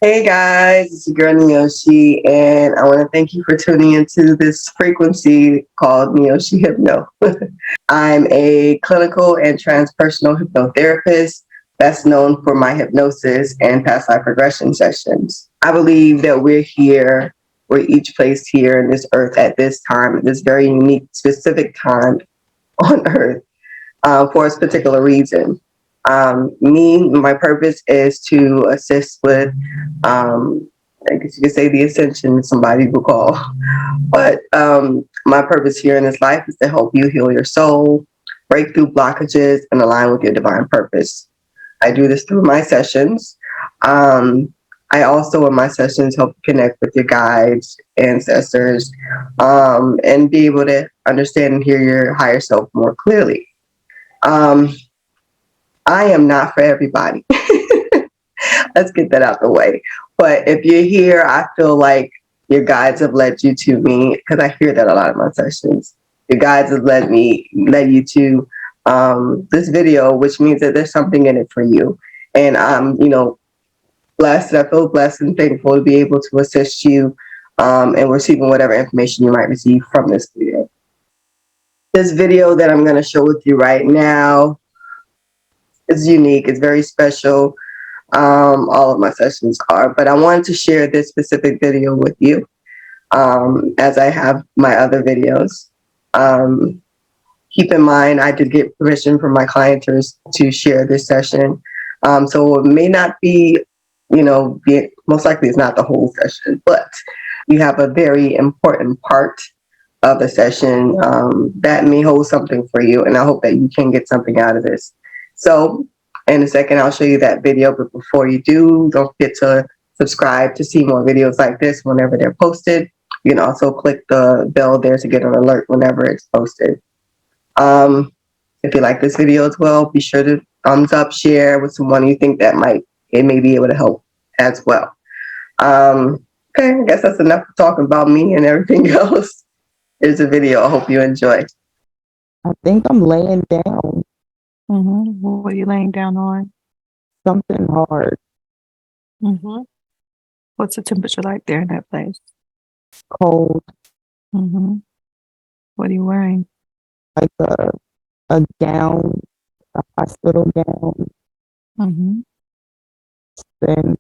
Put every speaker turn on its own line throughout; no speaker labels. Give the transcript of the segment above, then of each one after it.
Hey guys, it's your girl Neoshi, and I want to thank you for tuning into this frequency called Neoshi Hypno. I'm a clinical and transpersonal hypnotherapist best known for my hypnosis and past life regression sessions. I believe that we're each placed here in this earth at this time, at this very unique, specific time on earth for a particular reason. My purpose is to assist with, I guess you could say, the ascension, somebody will call. But my purpose here in this life is to help you heal your soul, break through blockages, and align with your divine purpose. I do this through my sessions. Um, I also, in my sessions, help connect with your guides, ancestors, and be able to understand and hear your higher self more clearly. Um, I am not for everybody. Let's get that out the way. But if you're here, I feel like your guides have led you to me because I hear that a lot in my sessions. Your guides have led you to this video, which means that there's something in it for you. And I'm blessed. I feel blessed and thankful to be able to assist you and receiving whatever information you might receive from this video. This video that I'm going to show with you right now is unique. It's very special. All of my sessions are, but I wanted to share this specific video with you as I have my other videos. Um, Keep in mind, I did get permission from my clienters to share this session. So it may not be, most likely it's not the whole session, but you have a very important part of the session that may hold something for you. And I hope that you can get something out of this. So in a second, I'll show you that video. But before you do, don't forget to subscribe to see more videos like this whenever they're posted. You can also click the bell there to get an alert whenever it's posted. If you like this video as well, be sure to thumbs up, share with someone you think that it may be able to help as well. Okay, I guess that's enough talking about me and everything else. Here's a video. I hope you enjoy.
I think I'm laying down
What are you laying down on?
something hard,
Mm-hmm. What's the temperature like there in that place?
cold,
Mm-hmm. What are you wearing?
like a gown, a hospital gown,
Mm-hmm.
thin.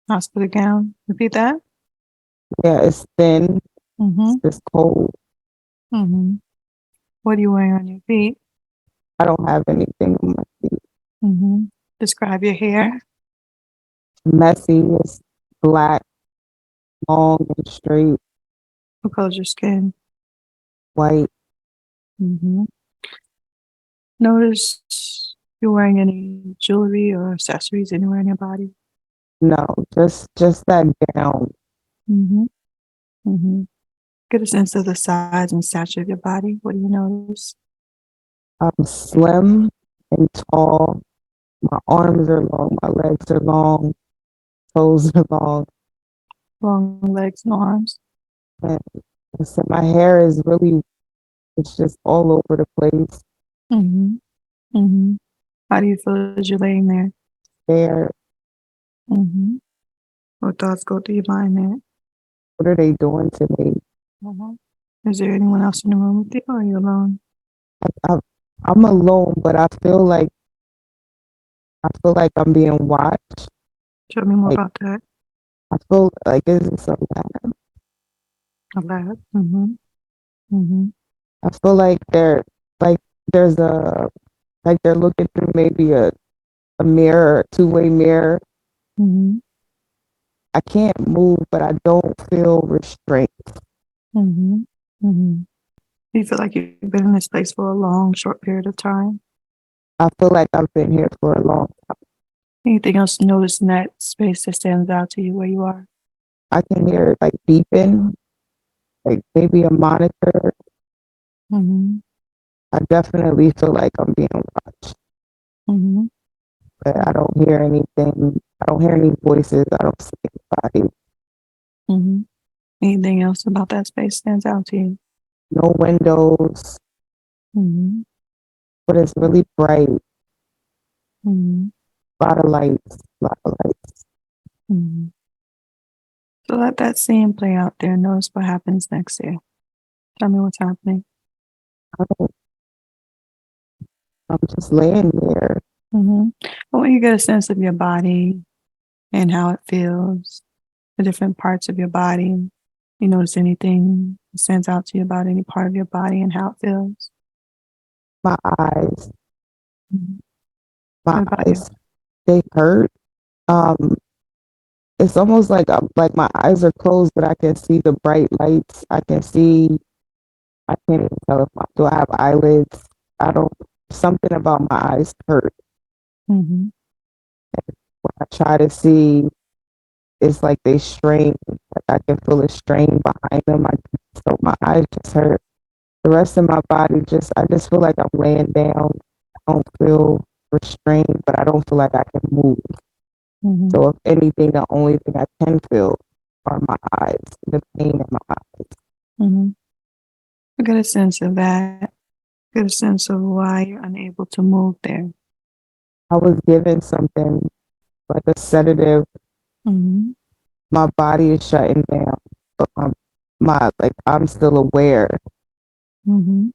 Hospital gown. Repeat that.
Yeah, it's thin.
Mm-hmm.
It's just cold.
Mm-hmm. What are you wearing on your feet?
I don't have anything on my feet.
Mm-hmm. Describe your hair.
Messy. It's black, long and straight,
What color's your skin?
white.
Mm-hmm. Notice you're wearing any jewelry or accessories anywhere on your body.
No, just that gown.
Mm-hmm. Mm-hmm. Get a sense of the size and stature of your body. What do you notice?
I'm slim and tall. My arms are long. My legs are long. Toes are long.
Long legs and arms.
And so my hair is really, it's just all over the place.
Mm-hmm. Mm-hmm. How do you feel as you're laying there?
Hair.
Mm-hmm. What thoughts go through your mind there?
What are they doing to me?
Mm-hmm. Is there anyone else in the room with you, or are you alone?
I, I'm alone, but I feel like I'm being watched.
Tell me more
Like
about that.
I feel like this is a lab.
A lab. Mm-hmm. Mm-hmm.
I feel like like there's a like they're looking through maybe a mirror, two-way mirror.
Mm-hmm.
I can't move, but I don't feel restraint.
Mm-hmm. Mm-hmm. Do you feel like you've been in this place for a long, short period of time?
I feel like I've been here for a long time.
Anything else to notice in that space that stands out to you where you are?
I can hear like beeping, like maybe a monitor.
Mm-hmm.
I definitely feel like I'm being watched,
Mm-hmm.
but I don't hear anything. I don't hear any voices. I don't see anybody.
Mm-hmm. Anything else about that space stands out to you?
No windows,
Mm-hmm.
but it's really bright.
Mm-hmm.
A lot of lights, a lot of lights.
Mm-hmm. So let that scene play out there. Notice what happens next here. Tell me what's happening.
I don't, I'm just laying there.
I want you to get a sense of your body and how it feels, the different parts of your body. You notice anything that stands out to you about any part of your body and how it feels?
My eyes,
Mhm.
my
What about you?
eyes, they hurt. Um, it's almost like my eyes are closed, but I can see the bright lights. I can see. I can't even tell if do I have eyelids. I don't. Something about my eyes hurt.
Mm-hmm.
When I try to see, it's like they strain. Like I can feel a strain behind them. So my eyes just hurt. The rest of my body I just feel like I'm laying down. I don't feel restrained, but I don't feel like I can move.
Mm-hmm.
So if anything, the only thing I can feel are my eyes, the pain in my eyes.
Mm-hmm. Get a sense of that. Get a sense of why you're unable to move there.
I was given something like a sedative.
Mm-hmm.
My body is shutting down, but my like I'm still aware.
Mm-hmm.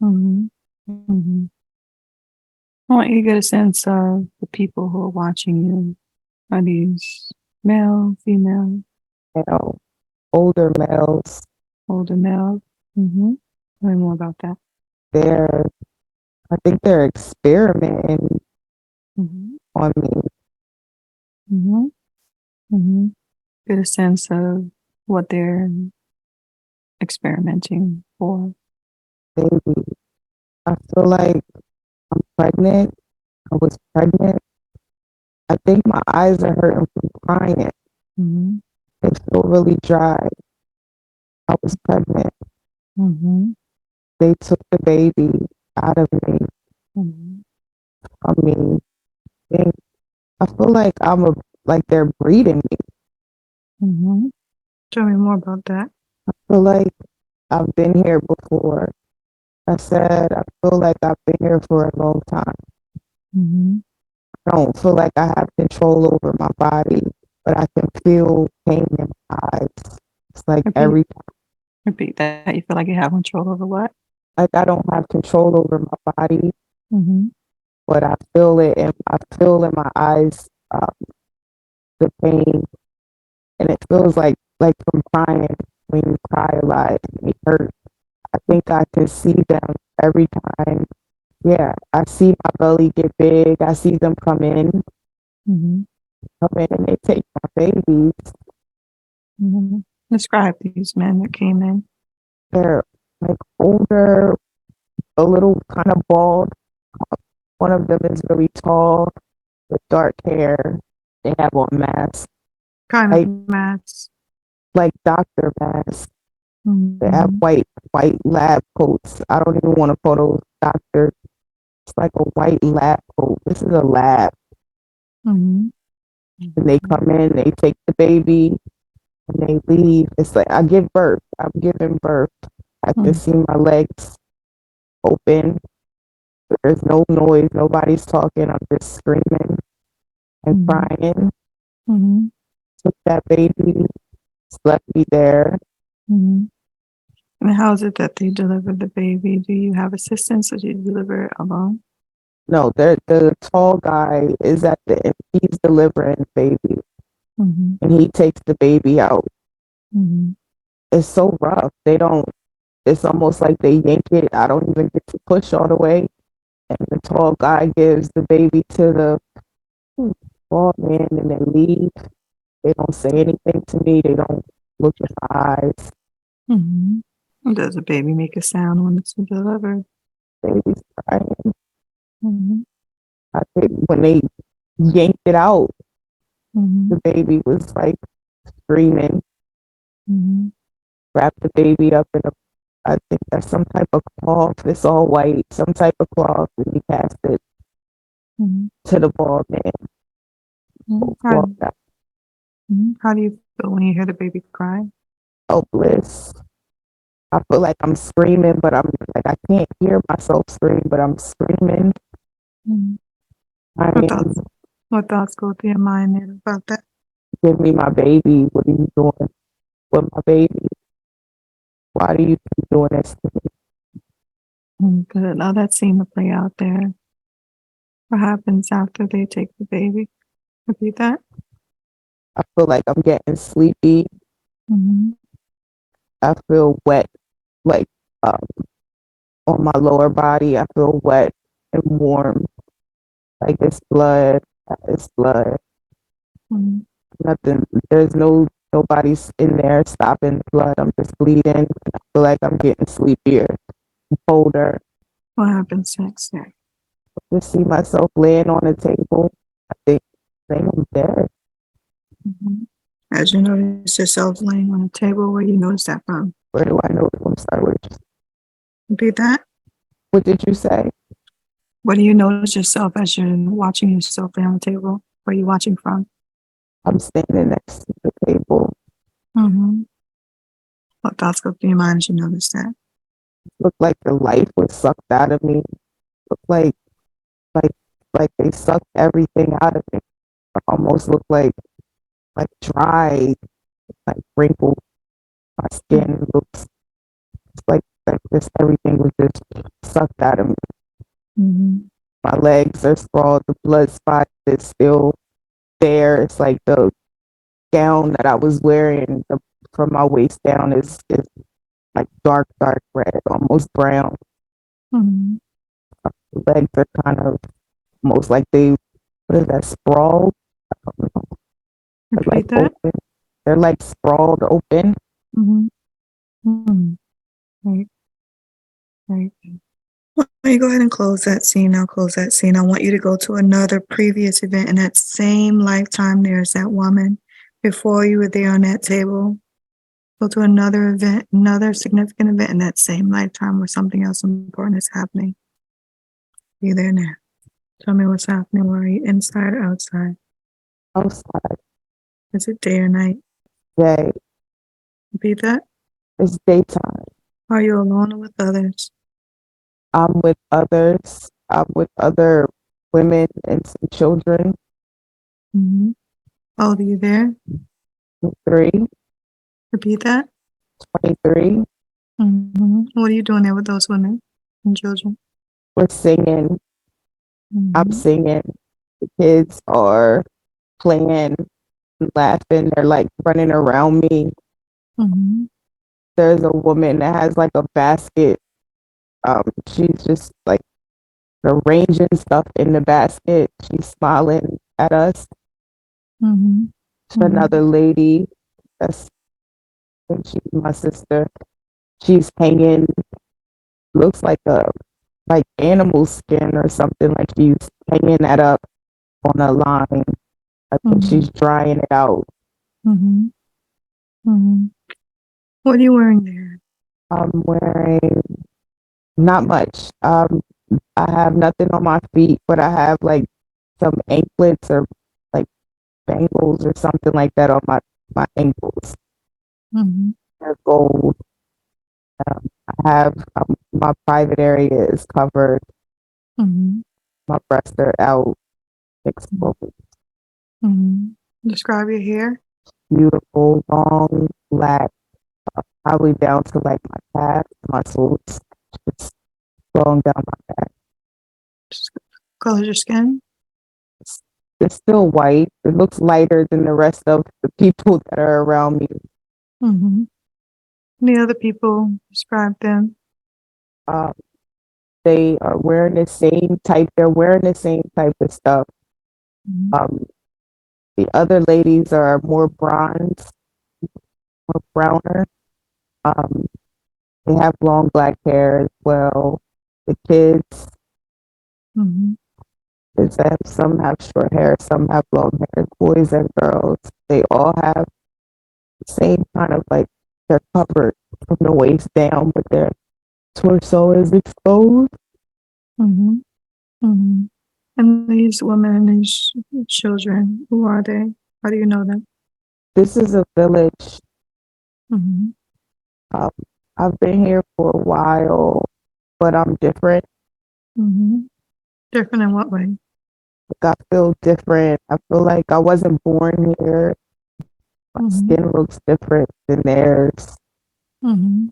Mm-hmm. Mm-hmm. I want you to get a sense of the people who are watching you. Are these male, female,
You know, older males.
older male? Mm-hmm. Tell me more about that.
They're I think they're experimenting
Mm-hmm.
on me.
Mm-hmm. Mm-hmm. Get a sense of what they're experimenting for.
Maybe I feel like I'm pregnant. I was pregnant. I think my eyes are hurting from crying.
Mm-hmm.
They feel really dry. I was pregnant.
Mm-hmm.
They took the baby out of me,
Mm-hmm.
from me. And I feel like like they're breeding me.
Mm-hmm. Tell me more about that.
I feel like I've been here before. I said I feel like I've been here for a long time.
Mm-hmm.
I don't feel like I have control over my body, but I can feel pain in my eyes. It's like
Repeat. Repeat that. You feel like you have control over what?
like I don't have control over my body,
Mm-hmm.
but I feel it, and I feel in my eyes the pain, and it feels like from crying. When you cry a lot, it hurts. I think I can see them every time. Yeah, I see my belly get big. I see them
Mm-hmm.
come in, and they take my babies.
Mm-hmm. Describe these men that came in.
They're like older, a little kind of bald. One of them is really tall with dark hair. They have on masks,
Kind of
like
mats.
doctor masks. They have
Mm-hmm.
white lab coats. I don't even want to call those doctors. It's like a white lab coat. This is a lab.
Mm-hmm.
And they come in, they take the baby, and they leave. It's like I give birth. I'm giving birth. I can see my legs open. There's no noise. Nobody's talking. I'm just screaming and
Mm-hmm.
crying.
Mm-hmm.
Took that baby, left me there.
Mm-hmm. And how is it that they deliver the baby? Do you have assistance or do you deliver it alone?
No, the tall guy is at the end. He's delivering the baby,
Mm-hmm.
and he takes the baby out.
Mm-hmm.
It's so rough. They don't. It's almost like they yank it. I don't even get to push all the way, and the tall guy gives the baby to the bald man, and they leave. They don't say anything to me. They don't look in my eyes.
Mm-hmm. Does the baby make a sound when it's delivered?
Baby's crying.
Mm-hmm.
I think when they yanked it out,
Mm-hmm.
the baby was like screaming.
Mm-hmm.
Wrapped the baby up in a, I think that's some type of cloth. It's all white, some type of cloth, and he passed it
Mm-hmm.
to the bald man.
Mm-hmm.
Walked out.
How do you feel when you hear the baby cry?
Helpless. I feel like I'm screaming, but I'm like I can't hear myself scream, but I'm screaming.
Mm-hmm.
I
What
mean,
thoughts? What thoughts go through your mind there about that?
give me my baby. What are you doing? with my baby. Why do you keep doing this to me?
Good. Now that seemed to play out there. What happens after they take the baby? Repeat that.
I feel like I'm getting sleepy.
Mm-hmm.
I feel wet, like um, on my lower body. I feel wet and warm, like it's blood. It's blood.
Mm-hmm.
Nothing. There's nobody's in there stopping the blood. I'm just bleeding. I feel like I'm getting sleepier, colder.
What happens next?
Just see myself laying on the table. I think I'm dead.
Mm-hmm. As you notice yourself laying on a table, where you notice that from?
Where do I know? I'm sorry.
Repeat that.
What did you say?
What do you notice yourself as you're watching yourself lay on the table? Where are you watching from?
I'm standing next to the table.
Mm-hmm. What thoughts go through your mind as you notice that?
Looked like the life was sucked out of me. Looked like like they sucked everything out of me. Almost looked like dried, like wrinkled. My skin looks like just everything was just sucked out of me.
Mm-hmm.
My legs are sprawled. The blood spot is still there. It's like the gown that I was wearing from my waist down is like dark red, almost brown.
Mm-hmm.
The legs are kind of almost like what is that, sprawled? I don't know. They're like
Repeat that.
open. They're like sprawled open.
Mm-hmm. Mm-hmm. Right. Right. Well, you go ahead and close that scene. I'll close that scene. I want you to go to another previous event in that same lifetime. There's that woman before you were there on that table. Go to another event, another significant event in that same lifetime where something else important is happening. Be there now. Tell me what's happening. Where are you, inside or outside?
Outside.
Is it day or night?
Day.
Repeat that.
It's daytime.
Are you alone or with others?
I'm with others. I'm with other women and some children.
Mm-hmm. How old are you there?
3,
Repeat that.
23.
Mm-hmm. What are you doing there with those women and children?
We're singing. I'm
Mm-hmm.
singing. The kids are playing, laughing. They're like running around me.
Mm-hmm.
There's a woman that has like a basket. She's just like arranging stuff in the basket. She's smiling at us.
Mm-hmm.
Another lady, that's I think she's my sister. She's hanging, looks like a like animal skin or something. Like she's hanging that up on a line. I think
Mm-hmm.
she's drying it out.
Mm-hmm. Mm-hmm. What are you wearing there?
I'm wearing not much. I have nothing on my feet, but I have like some anklets or like bangles or something like that on my ankles.
Mm-hmm.
They're gold. I have my private area is covered.
Mm-hmm.
My breasts are out, exposed.
Mm-hmm. Describe your hair.
Beautiful, long, black, probably down to like my calf muscles, just going down my back.
Color your skin.
It's, it's still white. It looks lighter than the rest of the people that are around me.
Mm-hmm. Any other people? Describe them.
Um, they are wearing the same type. They're wearing the same type of stuff.
Mm-hmm.
The other ladies are more bronze, more browner. Um, they have long black hair as well. The kids,
Mm-hmm.
some have short hair, some have long hair. Boys and girls, they all have the same kind of like they're covered from the waist down, but their torso is exposed.
Mm-hmm. Mm-hmm. And these women and these children, who are they? How do you know them?
This is a village.
Mm-hmm.
Um, I've been here for a while, but I'm different.
Mm-hmm. Different in what way?
Like I feel different. I feel like I wasn't born here. My
Mm-hmm.
skin looks different than theirs.
Mm-hmm.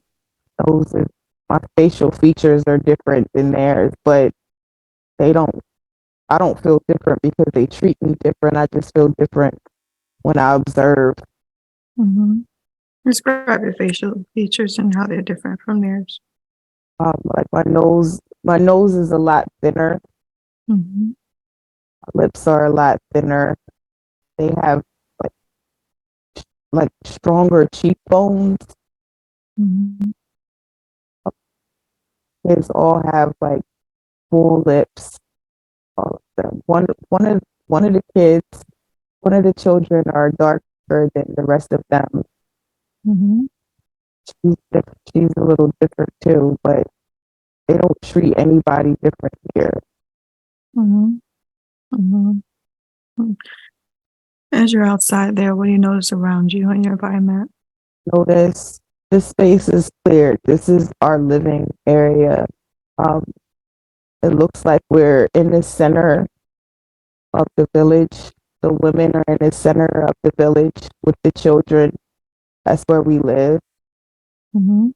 My facial features are different than theirs, but they don't, I don't feel different because they treat me different. I just feel different when I observe.
Mm-hmm. Describe your facial features and how they're different from theirs.
Like my nose is a lot thinner.
Mm-hmm.
My lips are a lot thinner. They have like, like stronger cheekbones.
Mm-hmm.
Kids all have like full lips. All of them. One of the kids, one of the children are darker than the rest of them.
Mm-hmm.
She's a little different too, but they don't treat anybody different here.
Mm-hmm. Mm-hmm. As you're outside there, what do you notice around you in your environment?
Notice this space is cleared. This is our living area. Um, it looks like we're in the center of the village. The women are in the center of the village with the children. That's where we live.
Mm-hmm.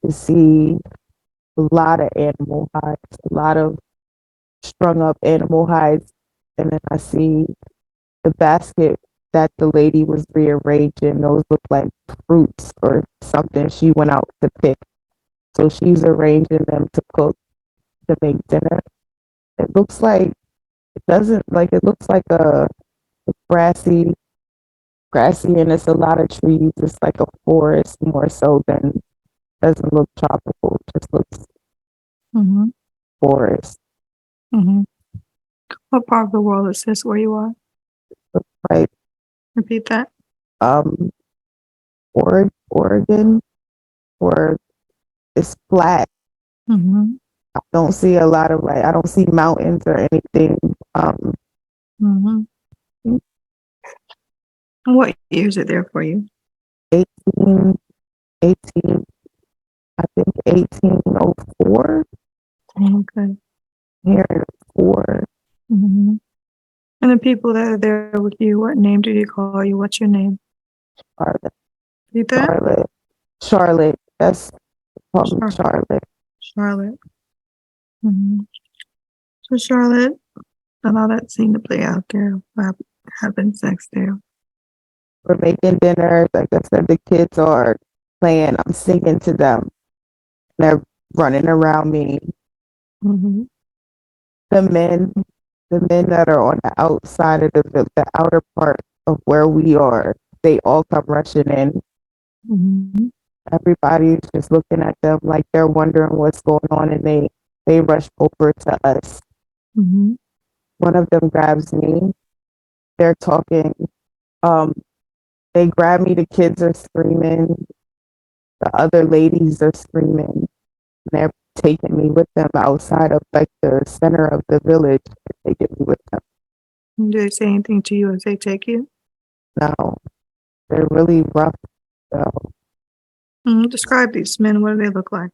You see a lot of animal hides, a lot of strung up animal hides. And then I see the basket that the lady was rearranging. Those look like fruits or something she went out to pick. So she's arranging them to cook, to make dinner. It looks like it looks like a grassy grassy and it's a lot of trees. It's like a forest more so than doesn't look tropical. It just looks
Mm-hmm.
forest.
Mm-hmm. What part of the world is this where you are?
Like
Repeat that.
um Oregon or it's flat.
Mm-hmm.
I don't see a lot of I don't see mountains or anything. Um
Mm-hmm. What year is it there for you?
18, 18, I think 1804
Okay.
here in 4.
Mm-hmm. And the people that are there with you, what name do they call you? What's your name?
Charlotte,
Repeat that.
Charlotte, Charlotte. That's probably
Char-
Charlotte.
Charlotte. Mm-hmm. So Charlotte, allow that scene to play out there. What happens next there?
We're making dinner. Like I said, the kids are playing. I'm singing to them. They're running around me.
Mm-hmm.
The men, the men that are on the outside of the outer part of where we are, they all come rushing in.
Mm-hmm.
Everybody's just looking at them like they're wondering what's going on, and they rush over to us.
Mm-hmm.
One of them grabs me. They're talking. Um, they grab me. The kids are screaming. The other ladies are screaming. They're taking me with them outside of like the center of the village. They get me with them.
Do they say anything to you as they take you?
Now they're really rough. Though.
Mm-hmm. Describe these men. What do they look like?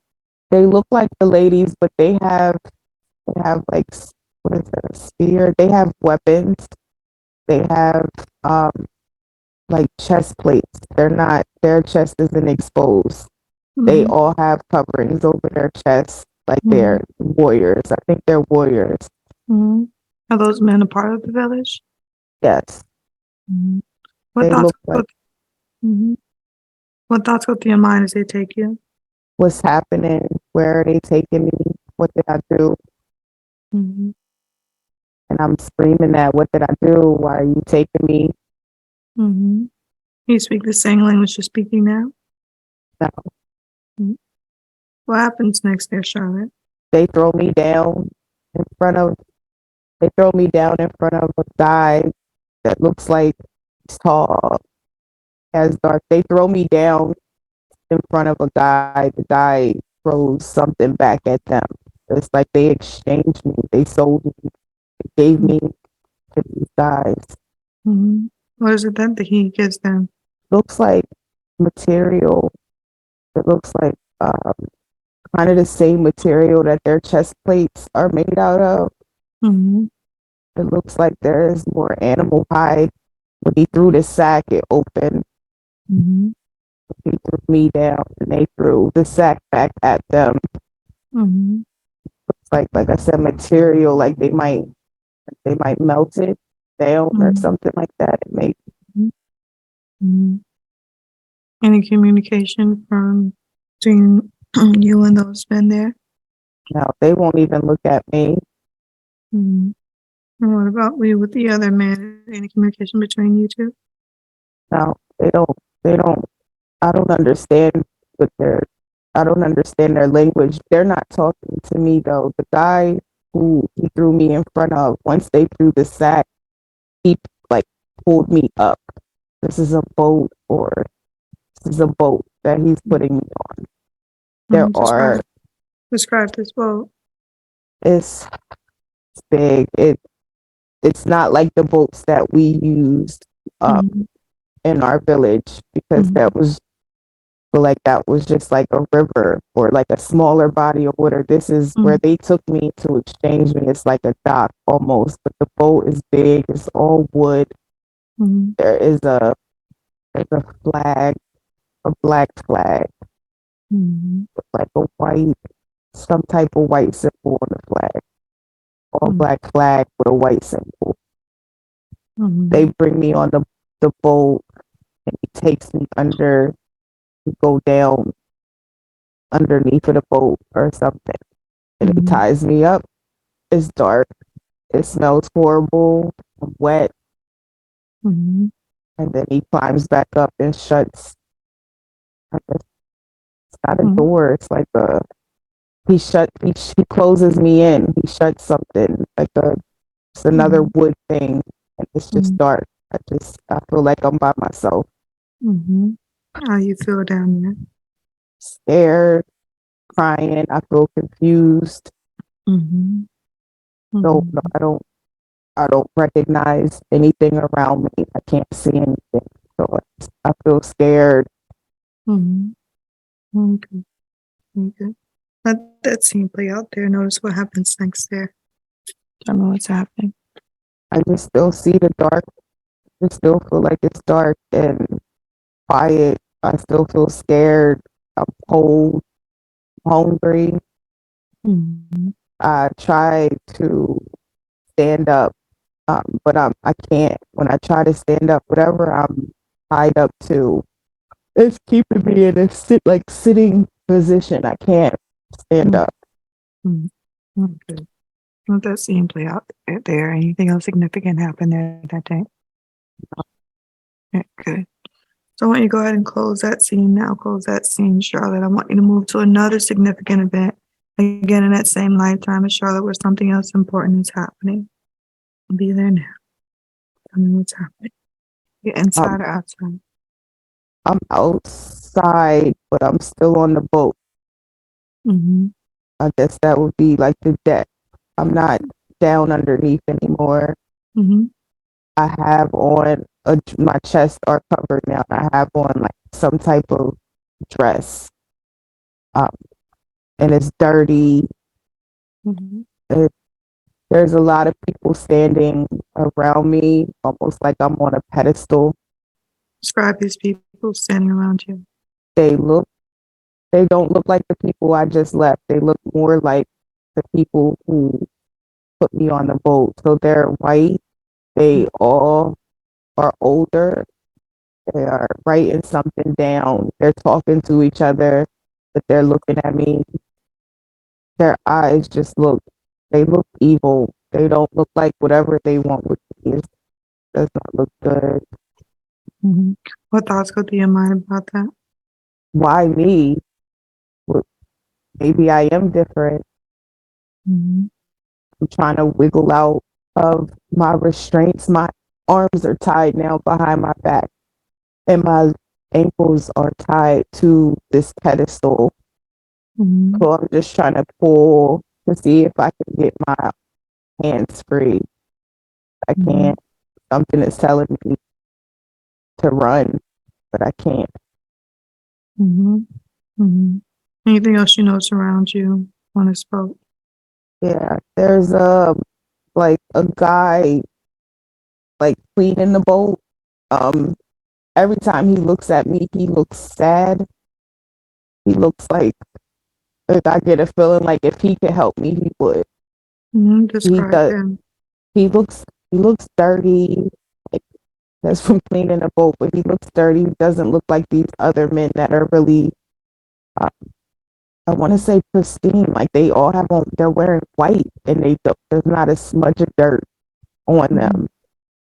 They look like the ladies, but they have like what is it, a spear? They have weapons. They have um like chest plates. They're not their chest isn't exposed. They
Mm-hmm.
all have coverings over their chests, like
Mm-hmm.
they're warriors. I think they're warriors.
Mm-hmm. Are those men a part of the village?
Yes,
Mm-hmm. What
they
thoughts
look like
go? Mm-hmm. What thoughts go through your mind as they take you?
what's happening. Where are they taking me? What did I do?
Mm-hmm.
And I'm screaming at, what did I do? Why are you taking me?
Mm-hmm. You speak the same language you're speaking now?
No.
Mhm. What happens next there, Charlotte?
They throw me down in front of, they throw me down in front of a guy that looks like he's tall, has dark. They throw me down in front of a guy. The guy throws something back at them. It's like they exchanged me. They sold me. They gave me to these guys.
Mm-hmm. What is it that he gives them?
Looks like material. It looks like kind of the same material that their chest plates are made out of.
Mm-hmm.
It looks like there is more animal hide. When he threw the sack, it opened.
Mm-hmm.
They threw me down and they threw the sack back at them.
Mm-hmm.
It's like I said, material, like they might melt it down or
Mm-hmm.
something like that. It may
Mm-hmm. Any communication from between you and those men there?
no, they won't even look at me.
Mm-hmm. And what about we with the other man? Any communication between you two?
No, they don't I don't understand what they're I don't understand their language. They're not talking to me though. The guy who he threw me in front of, once they threw the sack, he like pulled me up. This is a boat or this is a boat that he's putting me on. There are
Describe this boat.
it's big. It's not like the boats that we used
Mm-hmm.
in our village because
Mm-hmm.
that was just like a river or like a smaller body of water. This is where they took me to exchange me. It's like a dock almost, but the boat is big. It's all wood.
Mm-hmm.
There is there's a flag, a black flag,
Mm-hmm.
with like a white, some type of white symbol on the flag. All black flag with a white symbol. They
Mm-hmm.
bring me on the boat and he takes me under, go down underneath of the boat or something. And he
Mm-hmm.
ties me up. It's dark. It smells horrible, wet,
Mm-hmm.
and then he climbs back up and shuts. I guess it's not a
Mm-hmm.
door. It's like a he closes me in. He shuts something like it's another wood thing, and it's just dark. I feel like I'm by myself,
Mm-hmm. How you feel down there?
scared, crying. I feel confused.
Mm-hmm.
No,
Mm-hmm.
I don't recognize anything around me. I can't see anything. So I feel scared.
Mm-hmm. Okay. Okay. Let that scene play out there. Notice what happens next there. Tell me what's happening.
I just still see the dark. I still feel like it's dark and quiet. I still feel scared. I'm cold, hungry.
Mm-hmm.
I try to stand up, but I can't. When I try to stand up, whatever I'm tied up to, it's keeping me in a sitting position. I can't stand up.
Mm-hmm. Okay. Let that scene play out there. Anything else significant happen there that day? Yeah, good. So I want you to go ahead and close that scene now. Close that scene, Charlotte. I want you to move to another significant event. Again, in that same lifetime as Charlotte, where something else important is happening. Be there now. Tell me what's happening. You're
Um,
inside or outside?
I'm outside, but I'm still on the boat.
Mm-hmm.
I guess that would be like the deck. I'm not down underneath anymore.
Mm-hmm.
I have on my chest are covered now. I have on like some type of dress, um, and it's dirty.
Mm-hmm.
It, there's a lot of people standing around me, almost like I'm on a pedestal.
Describe these people standing around you.
They look, they don't look like the people I just left. They look more like the people who put me on the boat. So they're white. They all are older. They are writing something down. They're talking to each other, but they're looking at me. Their eyes they look evil. They don't look like whatever they want with me. It does not look good.
Mm-hmm. What thoughts go through your mind about that?
Why me? Well, maybe I am different.
Mm-hmm.
I'm trying to wiggle out of my restraints. My arms are tied now behind my back, and my ankles are tied to this pedestal.
Mm-hmm.
So I'm just trying to pull to see if I can get my hands free. I
Mm-hmm.
can't. Something is telling me to run, but I can't.
Mm-hmm. Mm-hmm. Anything else you notice around you on this boat?
Yeah, there's like a guy like cleaning the boat. Um, every time he looks at me, he looks sad. He looks like I get a feeling like if he could help me, he would. He
Describe
does.
him.
He looks dirty. Like that's from cleaning a boat, but he looks dirty. He doesn't look like these other men that are really. Uh, I want to say pristine. Like they all have on. They're wearing white, and there's not a smudge of dirt on
Mhm.
them.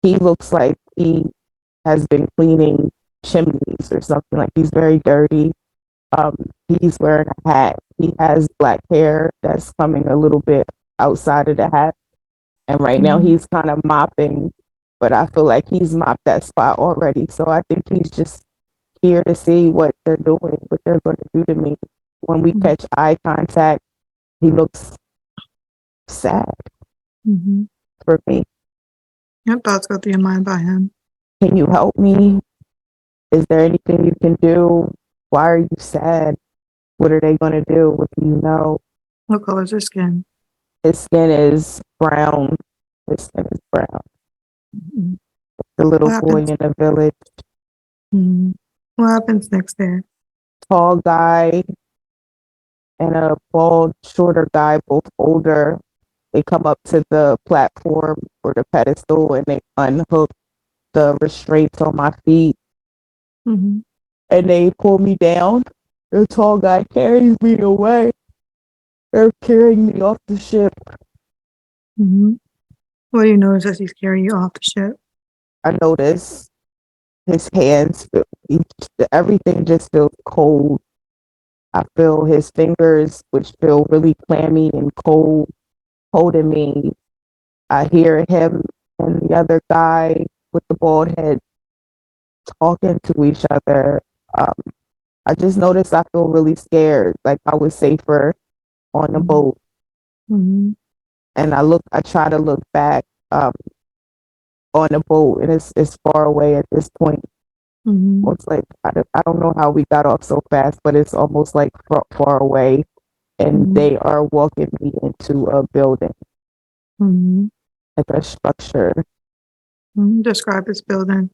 He looks like he has been cleaning chimneys or something. Like he's very dirty. Um, he's wearing a hat. He has black hair that's coming a little bit outside of the hat. And right now
Mhm.
he's kind of mopping, but I feel like he's mopped that spot already. So I think he's just here to see what they're doing, what they're going to do to me. When we
Mhm.
catch eye contact, he looks sad
Mhm.
for me.
Your thoughts go through your mind about him.
Can you help me? Is there anything you can do? Why are you sad? What are they going to do? What do you know?
What color is your skin?
His skin is brown. His skin is brown.
Mhm.
The little
What
boy
happens?
in the village,
Mhm. What happens next there?
tall guy and a bald, shorter guy, both older. They come up to the platform or the pedestal and they unhook the restraints on my feet
Mhm.
and they pull me down. The tall guy carries me away. They're carrying me off the ship.
Mhm. What do you notice as he's carrying you off the ship?
I notice his hands, everything just feels cold. I feel his fingers, which feel really clammy and cold, holding me. I hear him and the other guy with the bald head talking to each other. Um, I just noticed I feel really scared, like I was safer on the
Mhm.
boat.
Mhm.
And I try to look back um, on the boat, and it's far away at this point.
Mhm.
It's like I don't know how we got off so fast, but it's almost like far away. And
Mhm.
they are walking me into a building,
Mhm.
like a structure.
Mhm. Describe this building.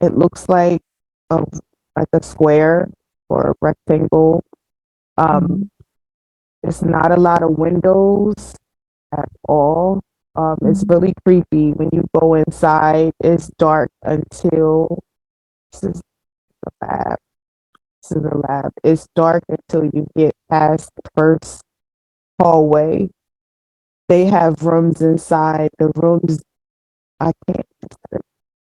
It looks a, like a square or a rectangle. Um,
Mhm.
it's not a lot of windows at all. It's
Mhm.
really creepy when you go inside. It's dark until this is the lab. This is the lab. It's dark until you get past the first hallway. They have rooms inside. The rooms I can't.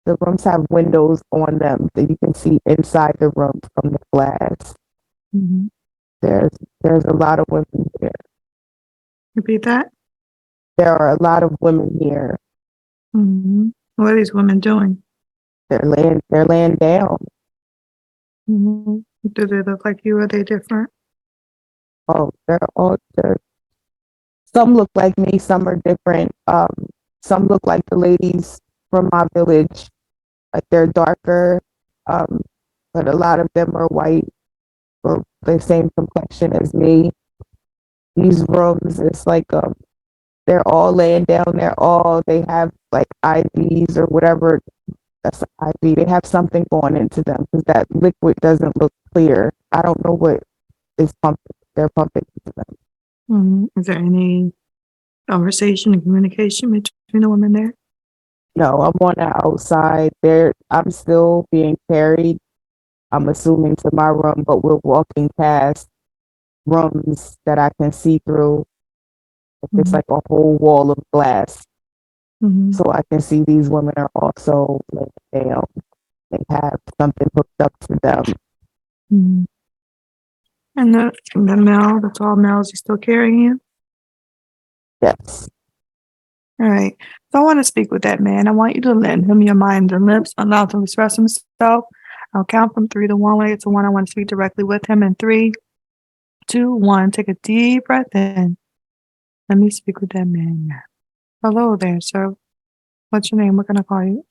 The rooms have windows on them that you can see inside the room from the glass.
Mhm.
There's there's a lot of women here.
Repeat that.
There are a lot of women here.
Mhm. What are these women doing?
They're laying down.
Mhm. Do they look like you? Are they different?
Oh, they're some look like me, some are different. Some look like the ladies from my village, like they're darker. Um, but a lot of them are white or the same complexion as me. These rooms, it's like they're all laying down. They have like IVs or whatever. That's an IV. They have something going into them because that liquid doesn't look clear. I don't know what is pumping. They're pumping into them.
Mhm. Is there any conversation and communication between the women there?
No, I'm on the outside. There, I'm still being carried. I'm assuming to my room, but we're walking past rooms that I can see through. It's
Mhm.
like a whole wall of glass,
Mhm.
so I can see these women are also like down. They have something hooked up to them.
Mhm. And the male, the tall male, is he still carrying you?
Yes,
All right. So I want to speak with that man. I want you to lend him your mind and lips, allow him to express himself. I'll count from 3 to 1. When I get to 1, I want to speak directly with him. And 3, 2, 1. Take a deep breath in. Let me speak with that man now. Hello there, sir. What's your name? What can I call you?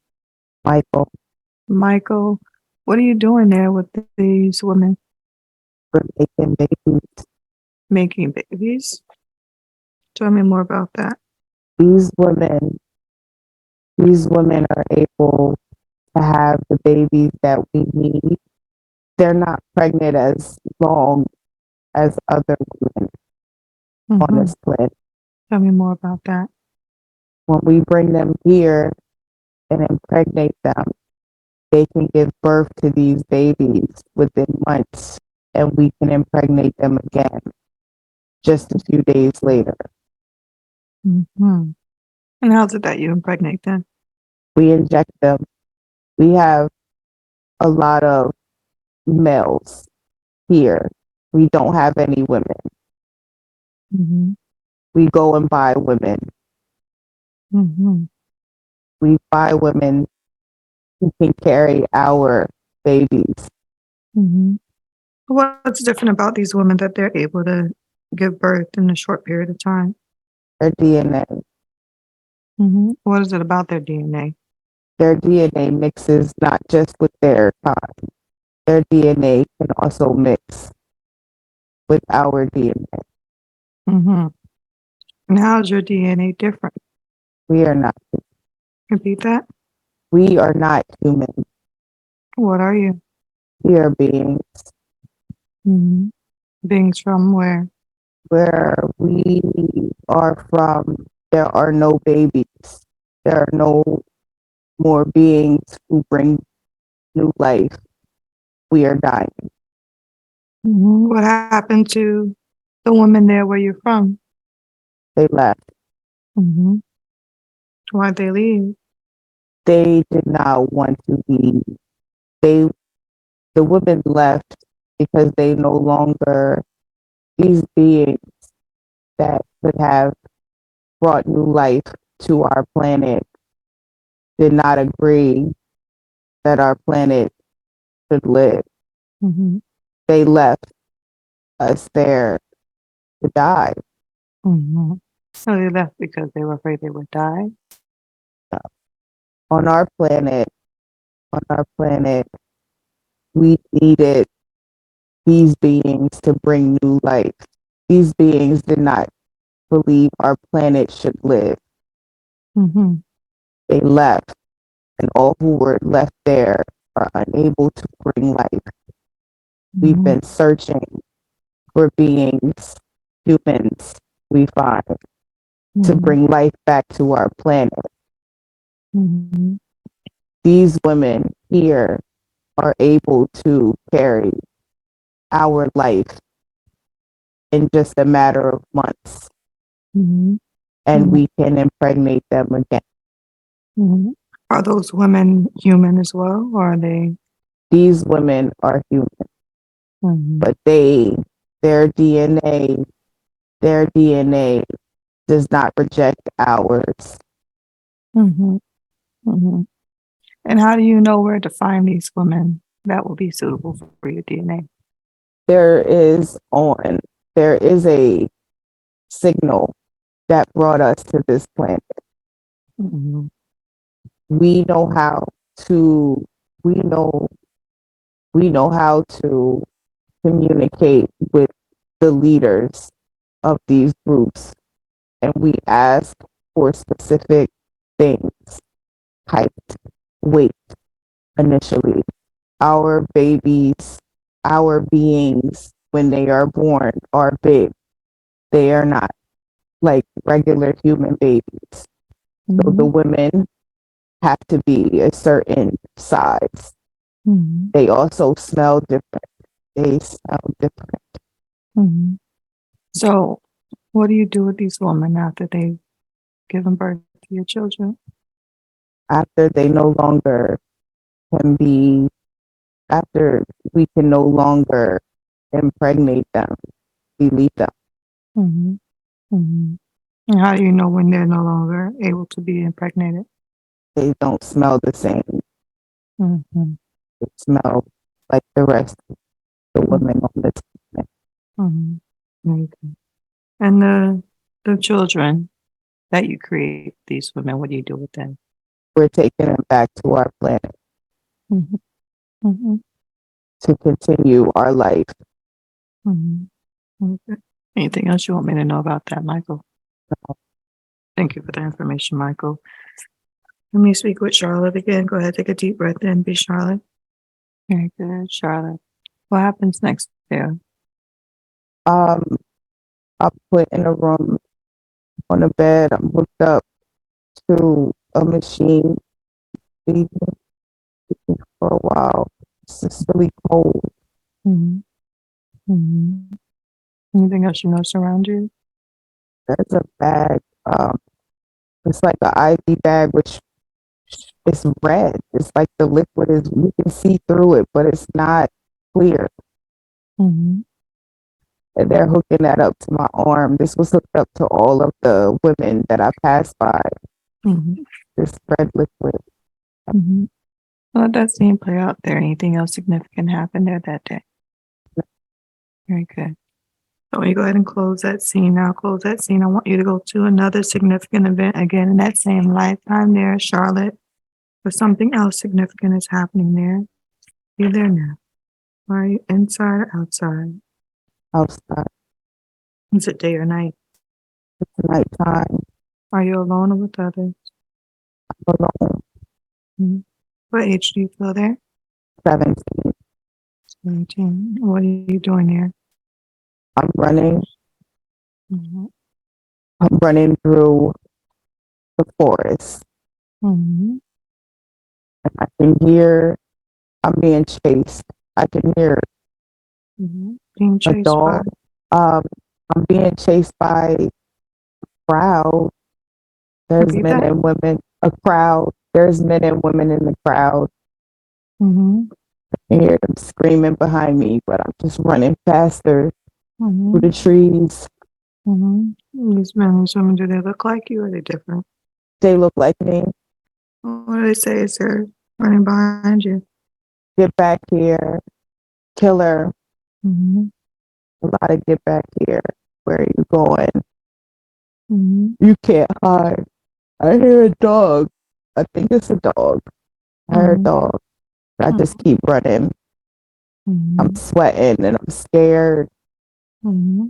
Michael,
Michael. What are you doing there with these women
we're making babies.
making babies? Tell me more about that.
These women, these women are able to have the babies that we need. They're not pregnant as long as other women on
Mm-hmm.
this planet.
Tell me more about that.
When we bring them here and impregnate them, they can give birth to these babies within months, and we can impregnate them again just a few days later.
Mm-hmm. And how's it that you impregnate them?
We inject them. We have a lot of males here. We don't have any women.
Mm-hmm.
We go and buy women.
Mm-hmm.
We buy women who can carry our babies.
Mm-hmm. What's different about these women that they're able to give birth in a short period of time?
Their DNA.
Mm-hmm. What is it about their DNA?
Their DNA mixes not just with their kind. Their DNA can also mix with our DNA.
Mm-hmm. And how's your DNA different?
We are not.
Repeat that.
We are not human.
What are you?
We are beings.
Mm-hmm. Beings from where?
Where we are from, there are no babies. There are no more beings who bring new life. We are dying.
Mm-hmm. What happened to the woman there where you're from?
They left.
Mm-hmm. Why'd they leave?
They did not want to leave. The women left because they no longer, these beings that could have brought new life to our planet did not agree that our planet should live.
Mm-hmm.
They left us there to die.
Mm-hmm. So they left because they were afraid they would die.
On our planet, we needed these beings to bring new life. These beings did not believe our planet should live.
Mm-hmm.
They left, and all who were left there are unable to bring life. We've been searching for beings, humans, we find, to bring life back to our planet.
Mm-hmm.
These women here are able to carry our life in just a matter of months,
Mm-hmm.
and we can impregnate them again.
Mm-hmm. Are those women human as well, or are they?
These women are human,
Mm-hmm.
but their DNA, their DNA does not reject ours.
Mm-hmm. Mm-hmm. And how do you know where to find these women that will be suitable for your DNA?
There is a signal that brought us to this planet.
Mm-hmm.
We know how to we know we know how to communicate with the leaders of these groups, and we ask for specific things: height, weight. Initially, our babies, our beings, when they are born, are big. They are not like regular human babies. So the
Mm-hmm.
women have to be a certain size.
Mm-hmm.
They also smell different. They smell different.
Mm-hmm. So, what do you do with these women after they've given birth to your children?
After they no longer can be, after we can no longer impregnate them, we leave them.
Mm-hmm. Mm-hmm. And how do you know when they're no longer able to be impregnated?
They don't smell the same.
Mm-hmm.
They smell like the rest of the women on the planet.
Mm-hmm. Okay. And the children that you create, these women, what do you do with them?
We're taking them back to our planet
Mm-hmm. Mm-hmm.
to continue our life.
Mm-hmm. Okay. Anything else you want me to know about that, Michael? Thank you for the information, Michael. Let me speak with Charlotte again. Go ahead, take a deep breath in. Be Charlotte. Very good, Charlotte. What happens next there?
I put in a room on a bed. I'm hooked up to a machine, breathing for a while. It's just really cold.
Mm-hmm. Mm-hmm. Anything else you notice around you?
There's a bag. It's like an IV bag, which is red. It's like the liquid is, you can see through it, but it's not clear.
Mm-hmm.
And they're hooking that up to my arm. This was hooked up to all of the women that I passed by.
Mm-hmm.
This red liquid.
Mm-hmm. Let that scene play out there. Anything else significant happen there that day? Very good. So when you go ahead and close that scene, now close that scene. I want you to go to another significant event again in that same lifetime there, Charlotte, but something else significant is happening there. You're there now. Are you inside or outside?
Outside.
Is it day or night?
It's nighttime.
Are you alone or with others?
Alone.
Mm-hmm. What age do you feel there?
17.
17. What are you doing there?
I'm running.
Mm-hmm.
I'm running through the forest.
Mm-hmm.
And I can hear I'm being chased. I can hear
Mm-hmm. Being
a
chased by.
dog. I'm being chased by a crowd. There's
Repeat
men
that.
and women. A crowd. There's men and women in the crowd.
Mm-hmm.
I hear them screaming behind me, but I'm just running faster through
Mm-hmm.
the trees.
Mm-hmm. These men and women, do they look like you or are they different?
They look like me.
What do they say as they're running behind you?
Get back here. Killer.
Mm-hmm.
A lot of get back here. Where are you going?
Mm-hmm.
You can't hide. I hear a dog. I think it's a dog. I heard a
Mm-hmm.
dog. I just keep running. I'm
Mm-hmm.
sweating and I'm scared.
Mm-hmm.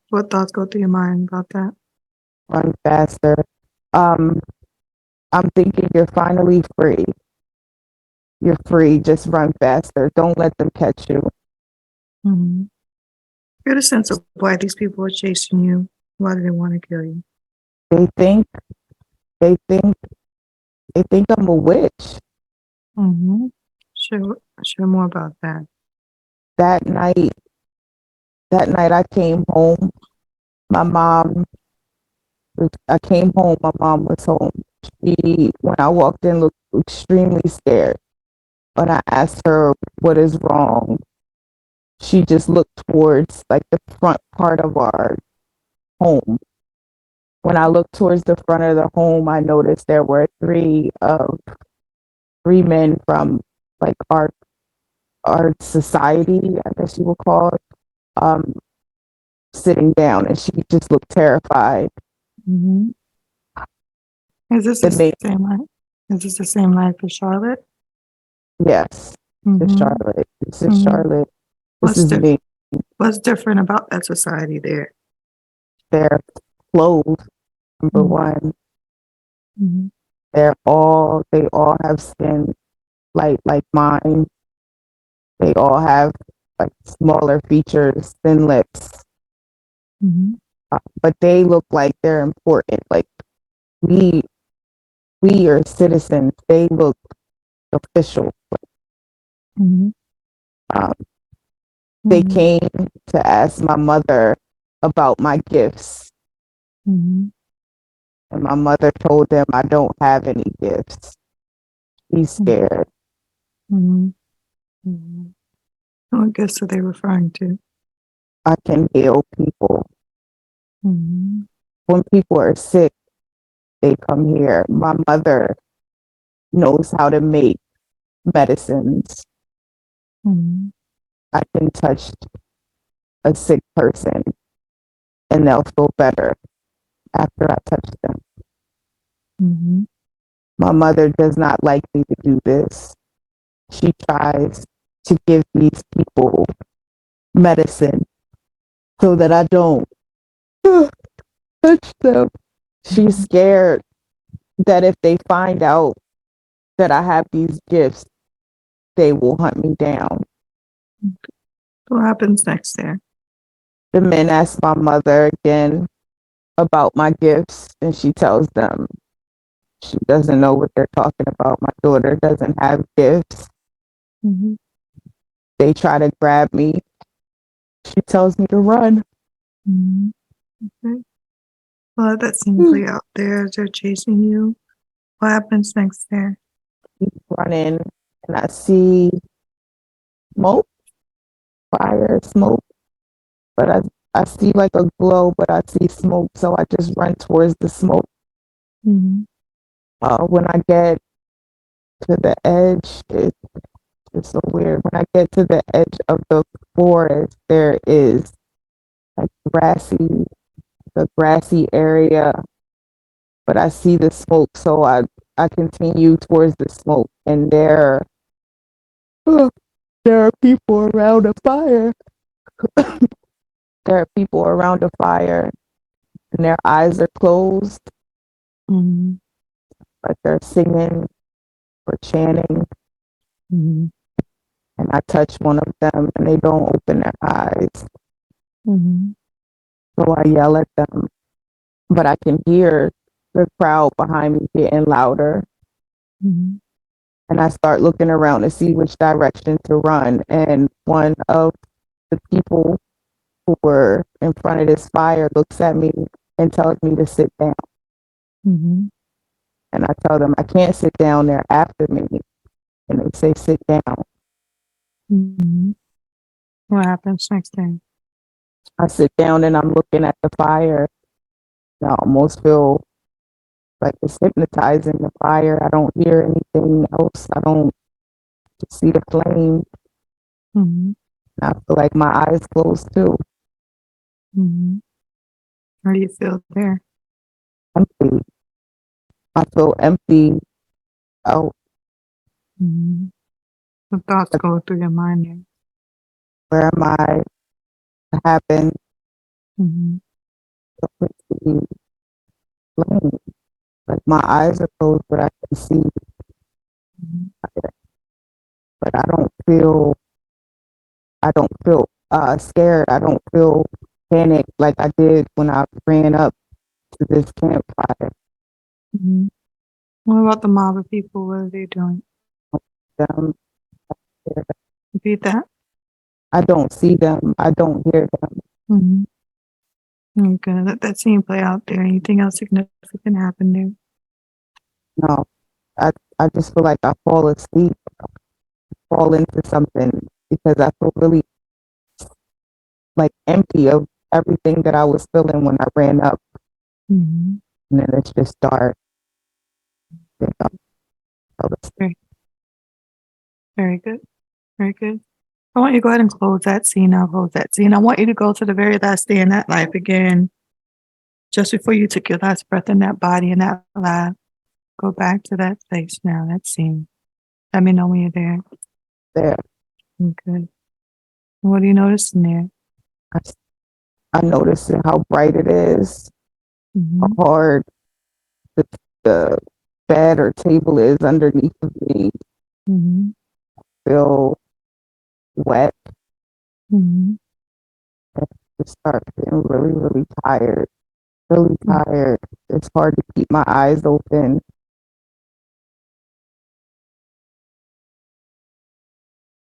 What thoughts go through your mind about that?
Run faster. Um, I'm thinking you're finally free. You're free. Just run faster. Don't let them catch you.
Mm-hmm. Get a sense of why these people are chasing you. Why do they want to kill you?
They think, they think, they think I'm a witch.
Mm-hmm. Share more about that.
That night, that night I came home. My mom, I came home. My mom was home. She, when I walked in, looked extremely scared. When I asked her what is wrong, she just looked towards like the front part of our home. When I looked towards the front of the home, I noticed there were three men from like our society, I guess you would call it, um, sitting down, and she just looked terrified.
Mm-hmm. Is this
The
the
name,
same life? Is this the same life as Charlotte?
yes, it's
Mm-hmm.
Charlotte. This is
Mm-hmm.
Charlotte. This
What's
is me.
What's different about that society there?
Their clothes, number
Mm-hmm.
one.
Mm-hmm.
They all have skin like mine. They all have like smaller features, thin lips,
Mm-hmm.
but they look like they're important. Like we we are citizens. They look official.
Mm-hmm.
Um, they
Mm-hmm.
came to ask my mother about my gifts,
Mm-hmm.
and my mother told them I don't have any gifts. She's scared.
Mm-hmm. Mm-hmm. What gifts are they referring to?
I can heal people.
Mm-hmm.
When people are sick, they come here. My mother knows how to make medicines.
Mm-hmm.
I can touch a sick person and they'll feel better after I touch them.
Mm-hmm.
My mother does not like me to do this. She tries to give these people medicine so that I don't touch them. She's scared. that if they find out that I have these gifts, they will hunt me down.
What happens next there?
The men ask my mother again about my gifts, and she tells them she doesn't know what they're talking about. My daughter doesn't have gifts.
Mm-hmm.
They try to grab me. She tells me to run.
Mm-hmm. Okay. Well, that seems like out there as they're chasing you. What happens next there?
Keep running, and I see smoke, fire, smoke, but I see like a glow, but I see smoke, so I just run towards the smoke.
Mm-hmm.
When I get to the edge, it's so weird. When I get to the edge of the forest, there is like the grassy area, but I see the smoke, so I continue towards the smoke, and there are people around a fire. There are people around a fire, and their eyes are closed,
Mm-hmm.
like they're singing or chanting.
Mm-hmm.
And I touch one of them, and they don't open their eyes.
Mm-hmm.
So I yell at them, but I can hear the crowd behind me getting louder.
Mm-hmm.
And I start looking around to see which direction to run. And one of the people who were in front of this fire looks at me and tells me to sit down.
Mm-hmm.
And I tell them I can't sit down, they're after me. And they say, sit down.
Mm-hmm. What happens next day?
I sit down and I'm looking at the fire. I almost feel like it's hypnotizing the fire. I don't hear anything else. I don't see the flame.
Mm-hmm.
I feel like my eyes closed too.
Mm-hmm. How do you feel there?
Empty. I feel empty out.
Mm-hmm. The thoughts go through your mind there.
Where am I? What happened?
Mm-hmm.
The flame. Like my eyes are closed, but I can see.
Mm-hmm.
But I don't feel scared. I don't feel panicked like I did when I ran up to this campfire.
Mm-hmm. What about the mob of people? What are they doing?
Them,
Repeat that.
I don't see them. I don't hear them.
Mm-hmm. Okay, let that scene play out there. Anything else significant happen there?
No, I just feel like I fall asleep, fall into something because I feel really like empty of everything that I was feeling when I ran up,
Mm-hmm.
and then it's just dark. You know, fell asleep.
Very, very good. Very good. I want you to go ahead and close that scene. I'll close that scene. I want you to go to the very last day in that life again, just before you took your last breath in that body, in that lab. Go back to that place now, that scene. Let me know when you're there.
There,
Good. What do you notice in there?
I, I notice how bright it is, how
Mm-hmm.
hard the bed or table is underneath of me.
Mm-hmm.
Feel wet.
Mm-hmm.
Just start feeling really, really tired. Really tired. It's hard to keep my eyes open.